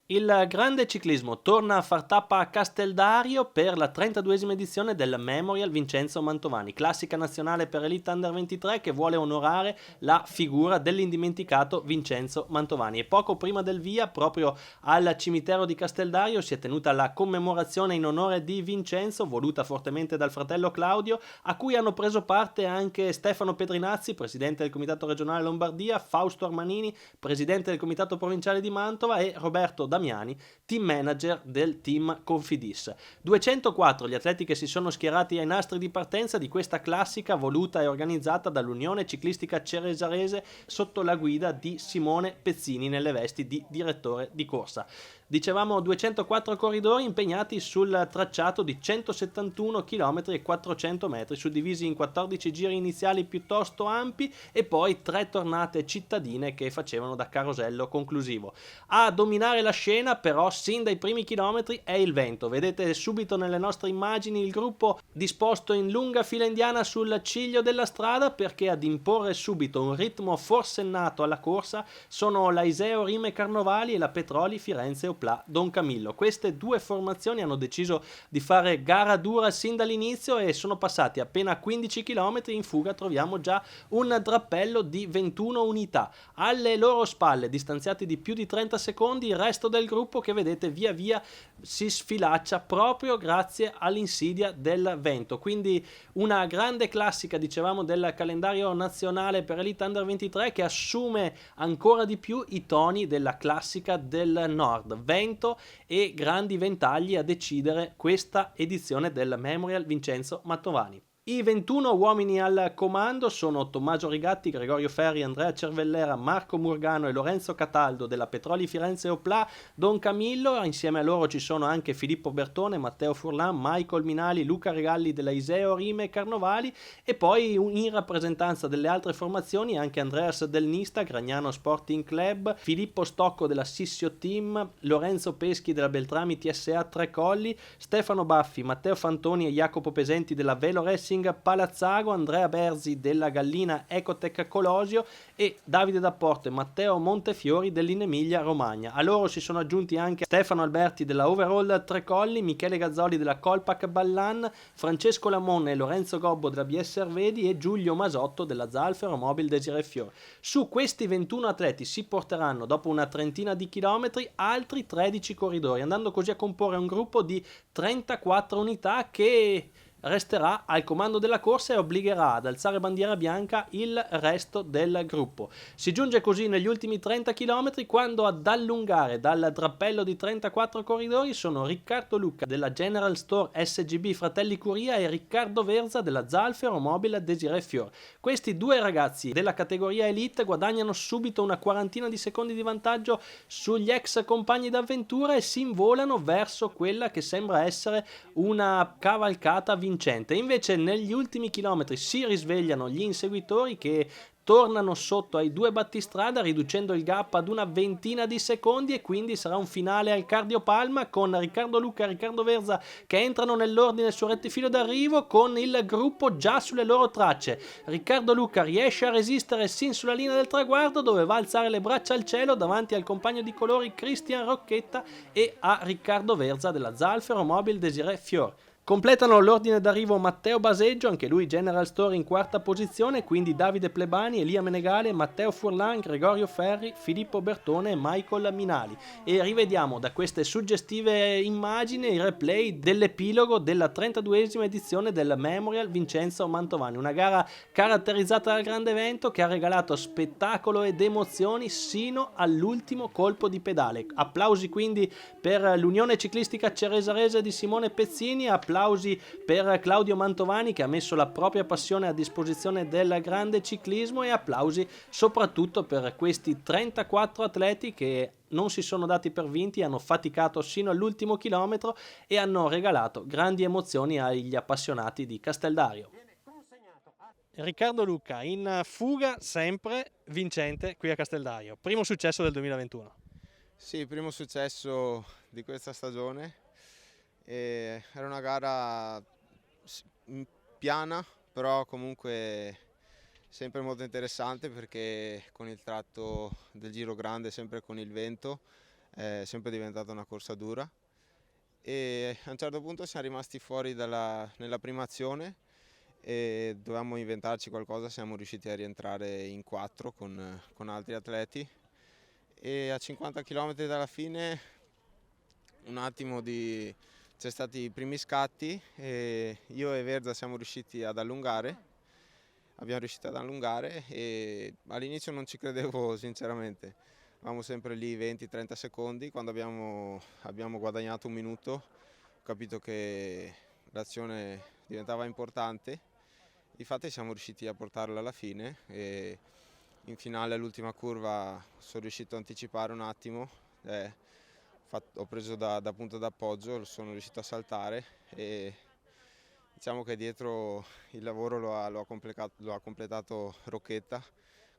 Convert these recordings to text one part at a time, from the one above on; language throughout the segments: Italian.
Il grande ciclismo torna a far tappa a Casteldario per la 32esima edizione del Memorial Vincenzo Mantovani, classica nazionale per Elite Under 23 che vuole onorare la figura dell'indimenticato Vincenzo Mantovani. E poco prima del via, proprio al cimitero di Casteldario, si è tenuta la commemorazione in onore di Vincenzo, voluta fortemente dal fratello Claudio, a cui hanno preso parte anche Stefano Pedrinazzi, presidente del Comitato Regionale Lombardia, Fausto Armanini, presidente del Comitato Provinciale di Mantova, e Roberto Damiani, team manager del team Confidis. 204 gli atleti che si sono schierati ai nastri di partenza di questa classica voluta e organizzata dall'Unione Ciclistica Ceresarese sotto la guida di Simone Pezzini nelle vesti di direttore di corsa. Dicevamo 204 corridori impegnati sul tracciato di 171 km e 400 metri, suddivisi in 14 giri iniziali piuttosto ampi e poi 3 tornate cittadine che facevano da carosello conclusivo. A dominare la scena però sin dai primi chilometri è il vento. Vedete subito nelle nostre immagini il gruppo disposto in lunga fila indiana sul ciglio della strada, perché ad imporre subito un ritmo forsennato alla corsa sono la Iseo Rime Carnovali e la Petroli Firenze Opla Don Camillo. Queste due formazioni hanno deciso di fare gara dura sin dall'inizio e sono passati appena 15 km. In fuga troviamo già un drappello di 21 unità. Alle loro spalle, distanziati di più di 30 secondi, il resto del gruppo che vedete via via si sfilaccia proprio grazie all'insidia del vento. Quindi una grande classica, dicevamo, del calendario nazionale per Elite Under 23 che assume ancora di più i toni della classica del nord. Vento e grandi ventagli a decidere questa edizione del Memorial Vincenzo Mantovani. I 21 uomini al comando sono Tommaso Rigatti, Gregorio Ferri, Andrea Cervellera, Marco Murgano e Lorenzo Cataldo della Petroli Firenze Opla Don Camillo. Insieme a loro ci sono anche Filippo Bertone, Matteo Furlan, Michael Minali, Luca Regalli della Iseo Rime Carnovali, e poi in rappresentanza delle altre formazioni anche Andreas Del Nista, Gragnano Sporting Club, Filippo Stocco della Sissio Team, Lorenzo Peschi della Beltrami TSA Tre Colli, Stefano Baffi, Matteo Fantoni e Jacopo Pesenti della Velo Racing Palazzago, Andrea Berzi della Gallina Ecotec Colosio e Davide D'Apporto e Matteo Montefiori dell'Emilia Romagna. A loro si sono aggiunti anche Stefano Alberti della Overall Tre Colli, Michele Gazzoli della Colpac Ballan, Francesco Lamon e Lorenzo Gobbo della BS Arvedi e Giulio Masotto della Zalfero Mobil Desiree Fior. Su questi 21 atleti si porteranno dopo una trentina di chilometri altri 13 corridori, andando così a comporre un gruppo di 34 unità che resterà al comando della corsa e obbligherà ad alzare bandiera bianca il resto del gruppo. Si giunge così negli ultimi 30 km quando ad allungare dal drappello di 34 corridori sono Riccardo Lucca della General Store SGB Fratelli Curia e Riccardo Verza della Zalfero Mobile Desiree Fior. Questi due ragazzi della categoria Elite guadagnano subito una quarantina di secondi di vantaggio sugli ex compagni d'avventura e si involano verso quella che sembra essere una cavalcata vincente. Invece negli ultimi chilometri si risvegliano gli inseguitori che tornano sotto ai due battistrada riducendo il gap ad una ventina di secondi, e quindi sarà un finale al cardiopalma con Riccardo Lucca e Riccardo Verza che entrano nell'ordine sul rettifilo d'arrivo con il gruppo già sulle loro tracce. Riccardo Lucca riesce a resistere sin sulla linea del traguardo, dove va a alzare le braccia al cielo davanti al compagno di colori Cristian Rocchetta e a Riccardo Verza della Zalfero Mobil Desiree Fior. Completano l'ordine d'arrivo Matteo Baseggio, anche lui General Store in quarta posizione, quindi Davide Plebani, Elia Menegale, Matteo Furlan, Gregorio Ferri, Filippo Bertone e Michael Minali. E rivediamo da queste suggestive immagini il replay dell'epilogo della 32esima edizione del Memorial Vincenzo Mantovani, una gara caratterizzata dal grande evento che ha regalato spettacolo ed emozioni sino all'ultimo colpo di pedale. Applausi quindi per l'Unione Ciclistica Ceresarese di Simone Pezzini, applausi per Claudio Mantovani che ha messo la propria passione a disposizione del grande ciclismo, e applausi soprattutto per questi 34 atleti che non si sono dati per vinti, hanno faticato sino all'ultimo chilometro e hanno regalato grandi emozioni agli appassionati di Casteldario. Riccardo Lucca in fuga sempre vincente qui a Casteldario, primo successo del 2021. Sì, primo successo di questa stagione. Era una gara piana, però comunque sempre molto interessante perché con il tratto del Giro Grande, sempre con il vento, è sempre diventata una corsa dura e a un certo punto siamo rimasti fuori nella prima azione e dovevamo inventarci qualcosa, siamo riusciti a rientrare in 4 con altri atleti e a 50 km dalla fine c'è stati i primi scatti e io e Verza siamo riusciti ad allungare, e all'inizio non ci credevo sinceramente, eravamo sempre lì 20-30 secondi, quando abbiamo guadagnato un minuto ho capito che l'azione diventava importante, difatti siamo riusciti a portarla alla fine e in finale all'ultima curva sono riuscito a anticipare un attimo, ho preso da punto d'appoggio, sono riuscito a saltare e diciamo che dietro il lavoro lo ha completato Rocchetta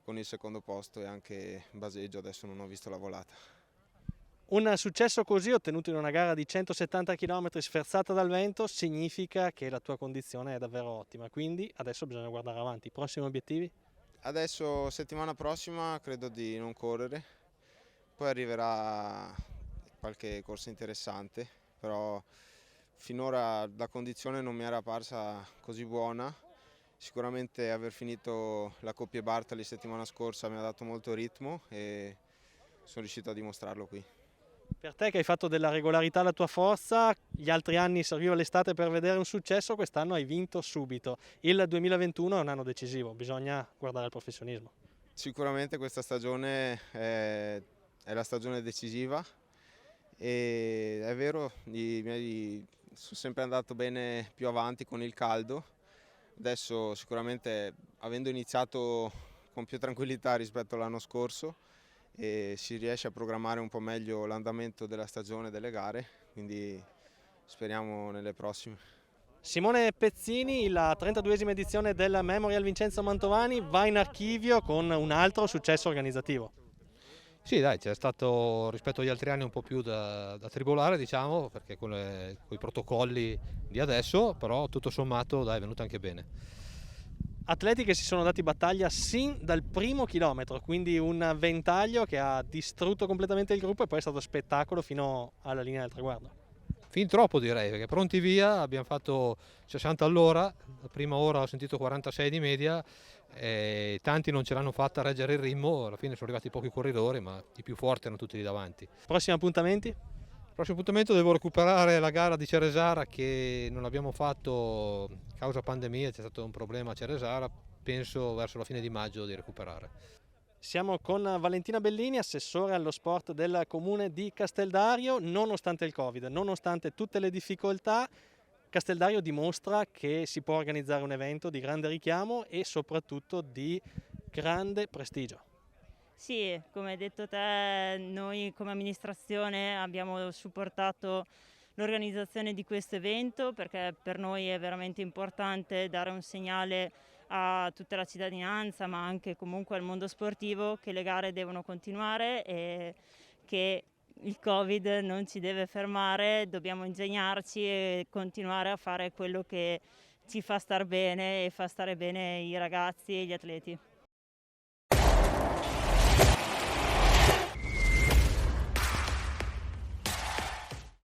con il secondo posto e anche Baseggio, adesso non ho visto la volata. Un successo così ottenuto in una gara di 170 km sferzata dal vento significa che la tua condizione è davvero ottima, quindi adesso bisogna guardare avanti. Prossimi obiettivi? Adesso settimana prossima credo di non correre, poi arriverà qualche corsa interessante, però finora la condizione non mi era parsa così buona. Sicuramente aver finito la Coppia Bartali settimana scorsa mi ha dato molto ritmo e sono riuscito a dimostrarlo qui. Per te che hai fatto della regolarità la tua forza, gli altri anni serviva l'estate per vedere un successo, quest'anno hai vinto subito. Il 2021 è un anno decisivo, bisogna guardare al professionismo. Sicuramente questa stagione è la stagione decisiva e è vero, sono sempre andato bene più avanti con il caldo, adesso sicuramente avendo iniziato con più tranquillità rispetto all'anno scorso e si riesce a programmare un po' meglio l'andamento della stagione, delle gare, quindi speriamo nelle prossime. Simone Pezzini, la 32esima edizione del Memorial Vincenzo Mantovani va in archivio con un altro successo organizzativo. Sì, dai, c'è stato rispetto agli altri anni un po' più da tribolare, diciamo, perché con i protocolli di adesso, però tutto sommato dai, è venuto anche bene. Atleti che si sono dati battaglia sin dal primo chilometro, quindi un ventaglio che ha distrutto completamente il gruppo e poi è stato spettacolo fino alla linea del traguardo. Fin troppo direi, perché pronti via, abbiamo fatto 60 all'ora, la prima ora ho sentito 46 di media, e tanti non ce l'hanno fatta a reggere il ritmo, alla fine sono arrivati pochi corridori, ma i più forti erano tutti lì davanti. Prossimi appuntamenti? Il prossimo appuntamento devo recuperare la gara di Ceresara che non abbiamo fatto causa pandemia, c'è stato un problema a Ceresara, penso verso la fine di maggio di recuperare. Siamo con Valentina Bellini, assessore allo sport del comune di Casteldario. Nonostante il Covid, nonostante tutte le difficoltà, Casteldario dimostra che si può organizzare un evento di grande richiamo e soprattutto di grande prestigio. Sì, come hai detto te, noi come amministrazione abbiamo supportato l'organizzazione di questo evento perché per noi è veramente importante dare un segnale a tutta la cittadinanza, ma anche comunque al mondo sportivo, che le gare devono continuare e che il Covid non ci deve fermare, dobbiamo ingegnarci e continuare a fare quello che ci fa star bene e fa stare bene i ragazzi e gli atleti.